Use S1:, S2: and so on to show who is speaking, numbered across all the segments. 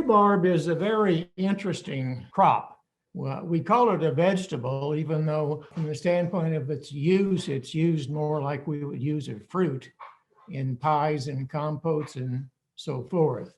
S1: Rhubarb is a very interesting crop. Well, we call it a vegetable, even though from the standpoint of its use, it's used more like we would use a fruit in pies and compotes and so forth.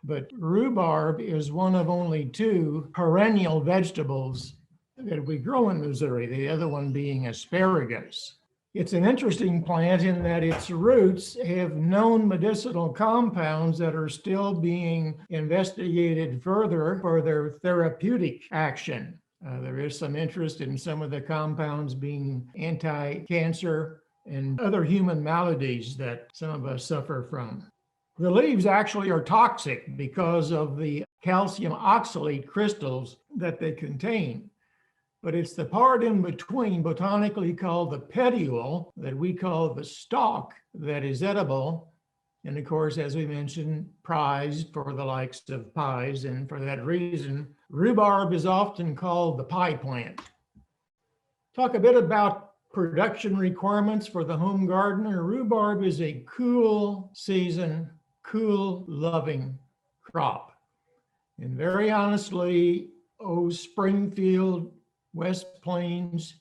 S1: But rhubarb is one of only two perennial vegetables that we grow in Missouri, the other one being asparagus. It's an interesting plant in that its roots have known medicinal compounds that are still being investigated further for their therapeutic action. There is some interest in some of the compounds being anti-cancer and other human maladies that some of us suffer from. The leaves actually are toxic because of the calcium oxalate crystals that they contain. But it's the part in between, botanically called the petiole, that we call the stalk, that is edible. And of course, as we mentioned, prized for the likes of pies. And for that reason, rhubarb is often called the pie plant. Talk a bit about production requirements for the home gardener. Rhubarb is a cool season, cool loving crop. And very honestly, Springfield, West Plains,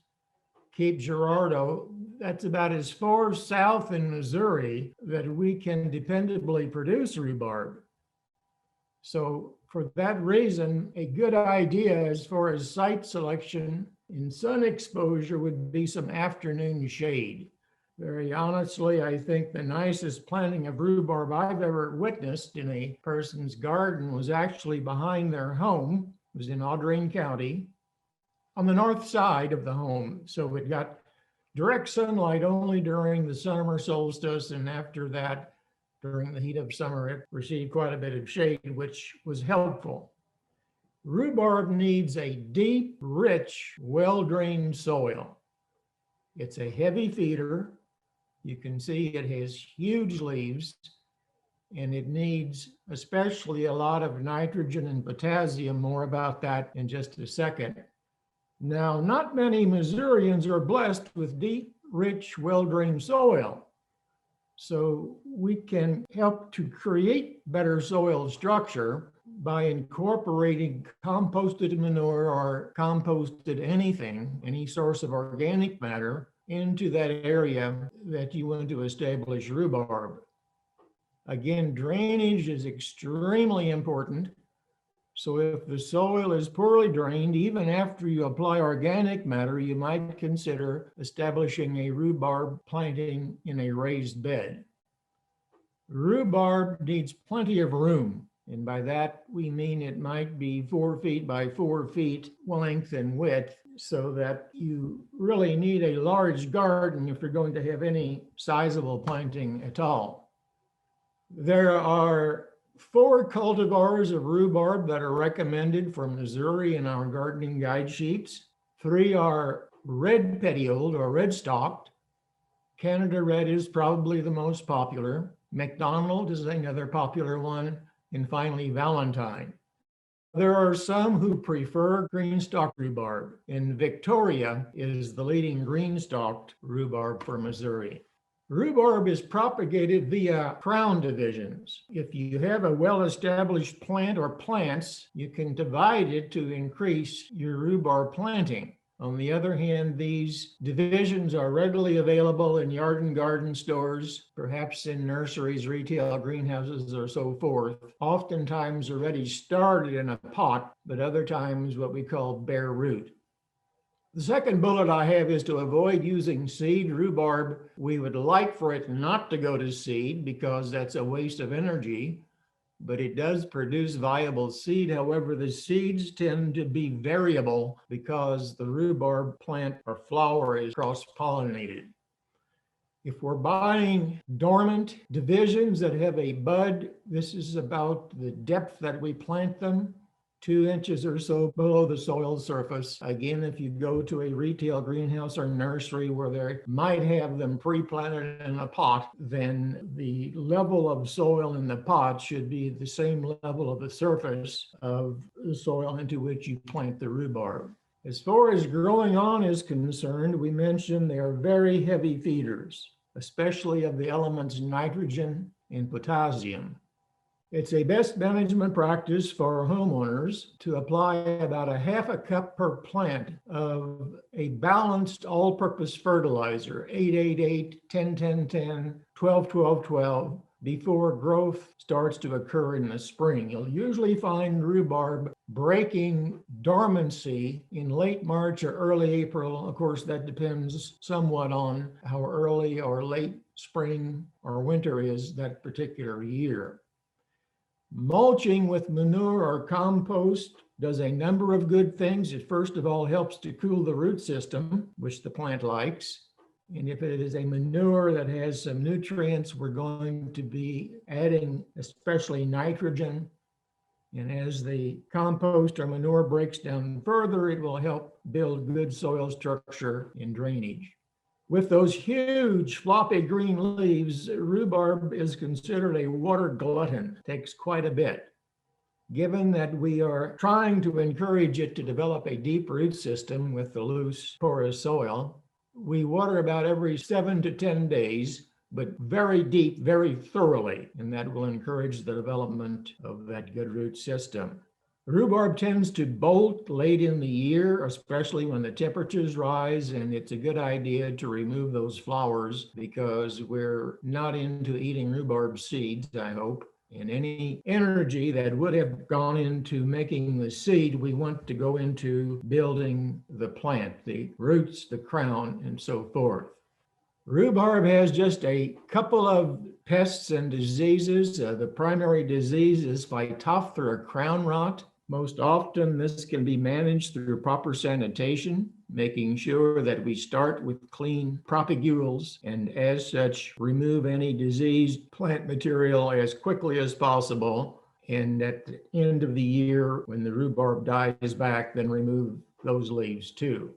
S1: Cape Girardeau, that's about as far south in Missouri that we can dependably produce rhubarb. So for that reason, a good idea as far as site selection and sun exposure would be some afternoon shade. Very honestly, I think the nicest planting of rhubarb I've ever witnessed in a person's garden was actually behind their home. It was in Audrain County, on the north side of the home. So it got direct sunlight only during the summer solstice, and after that, during the heat of summer, it received quite a bit of shade, which was helpful. Rhubarb needs a deep, rich, well-drained soil. It's a heavy feeder. You can see it has huge leaves, and it needs especially a lot of nitrogen and potassium. More about that in just a second. Now, not many Missourians are blessed with deep, rich, well-drained soil. So we can help to create better soil structure by incorporating composted manure or composted anything, any source of organic matter, into that area that you want to establish rhubarb. Again, drainage is extremely important. So if the soil is poorly drained, even after you apply organic matter, you might consider establishing a rhubarb planting in a raised bed. Rhubarb needs plenty of room. And by that, we mean it might be 4 feet by 4 feet length and width, so that you really need a large garden if you're going to have any sizable planting at all. There are 4 cultivars of rhubarb that are recommended for Missouri in our gardening guide sheets. 3 are red petioled or red stalked. Canada Red is probably the most popular. McDonald is another popular one. And finally, Valentine. There are some who prefer green stalked rhubarb, and Victoria is the leading green stalked rhubarb for Missouri. Rhubarb is propagated via crown divisions. If you have a well-established plant or plants, you can divide it to increase your rhubarb planting. On the other hand, these divisions are readily available in yard and garden stores, perhaps in nurseries, retail greenhouses, or so forth. Oftentimes already started in a pot, but other times what we call bare root. The second bullet I have is to avoid using seed rhubarb. We would like for it not to go to seed because that's a waste of energy, but it does produce viable seed. However, the seeds tend to be variable because the rhubarb plant or flower is cross-pollinated. If we're buying dormant divisions that have a bud, this is about the depth that we plant them, 2 inches or so below the soil surface. Again, if you go to a retail greenhouse or nursery where they might have them pre-planted in a pot, then the level of soil in the pot should be the same level of the surface of the soil into which you plant the rhubarb. As far as growing on is concerned, we mentioned they are very heavy feeders, especially of the elements nitrogen and potassium. It's a best management practice for homeowners to apply about a half a cup per plant of a balanced all-purpose fertilizer, 888, 10-10-10, 12-12-12, before growth starts to occur in the spring. You'll usually find rhubarb breaking dormancy in late March or early April. Of course, that depends somewhat on how early or late spring or winter is that particular year. Mulching with manure or compost does a number of good things. It first of all helps to cool the root system, which the plant likes. And if it is a manure that has some nutrients, we're going to be adding especially nitrogen. And as the compost or manure breaks down further, it will help build good soil structure and drainage. With those huge floppy green leaves, rhubarb is considered a water glutton. It takes quite a bit. Given that we are trying to encourage it to develop a deep root system with the loose, porous soil, we water about every 7 to 10 days, but very deep, very thoroughly, and that will encourage the development of that good root system. Rhubarb tends to bolt late in the year, especially when the temperatures rise, and it's a good idea to remove those flowers because we're not into eating rhubarb seeds, I hope. And any energy that would have gone into making the seed, we want to go into building the plant, the roots, the crown, and so forth. Rhubarb has just a couple of pests and diseases. The primary disease is Phytophthora crown rot. Most often, this can be managed through proper sanitation, making sure that we start with clean propagules and as such remove any diseased plant material as quickly as possible. And at the end of the year, when the rhubarb dies back, then remove those leaves too.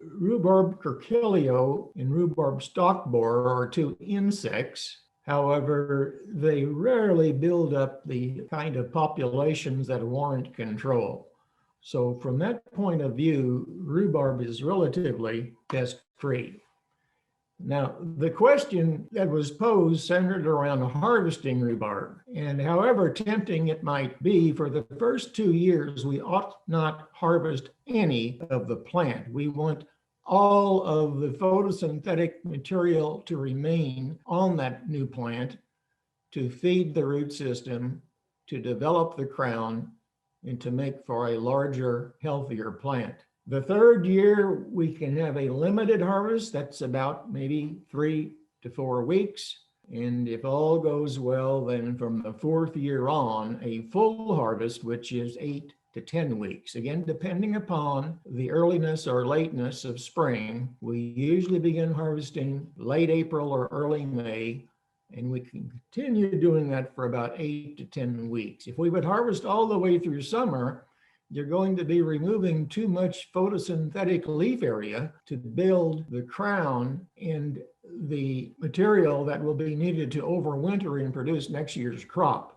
S1: Rhubarb curculio and rhubarb stalk borer are two insects. However, they rarely build up the kind of populations that warrant control. So from that point of view, rhubarb is relatively pest-free. Now, the question that was posed centered around harvesting rhubarb. And however tempting it might be, for the first 2 years, we ought not harvest any of the plant. We want all of the photosynthetic material to remain on that new plant to feed the root system, to develop the crown, and to make for a larger, healthier plant. The third year, we can have a limited harvest. That's about maybe 3 to 4 weeks. And if all goes well, then from the fourth year on, a full harvest, which is 8 to 10 weeks. Again, depending upon the earliness or lateness of spring, we usually begin harvesting late April or early May, and we can continue doing that for about 8 to 10 weeks. If we would harvest all the way through summer, you're going to be removing too much photosynthetic leaf area to build the crown and the material that will be needed to overwinter and produce next year's crop.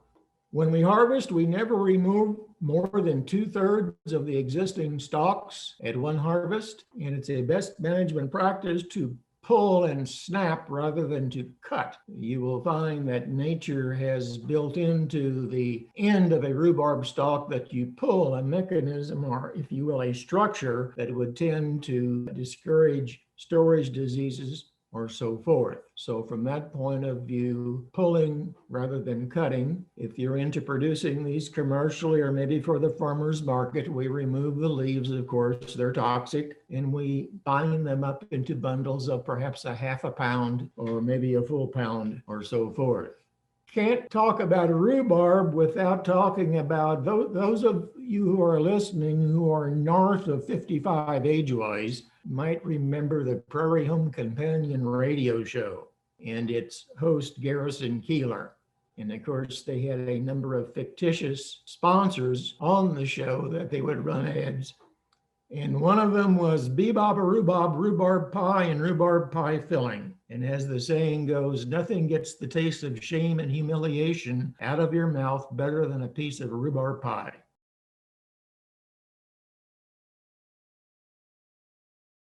S1: When we harvest, we never remove more than 2/3 of the existing stalks at one harvest, and it's a best management practice to pull and snap rather than to cut. You will find that nature has built into the end of a rhubarb stalk that you pull a mechanism, or if you will, a structure that would tend to discourage storage diseases or so forth. So from that point of view, pulling rather than cutting. If you're into producing these commercially or maybe for the farmer's market, we remove the leaves, of course, they're toxic, and we bind them up into bundles of perhaps a half a pound or maybe a full pound or so forth. Can't talk about rhubarb without talking about those of you who are listening who are north of 55 age-wise might remember the Prairie Home Companion radio show and its host, Garrison Keeler. And of course, they had a number of fictitious sponsors on the show that they would run ads. And one of them was Bebop a Rhubarb, rhubarb pie, and rhubarb pie filling. And as the saying goes, nothing gets the taste of shame and humiliation out of your mouth better than a piece of rhubarb pie.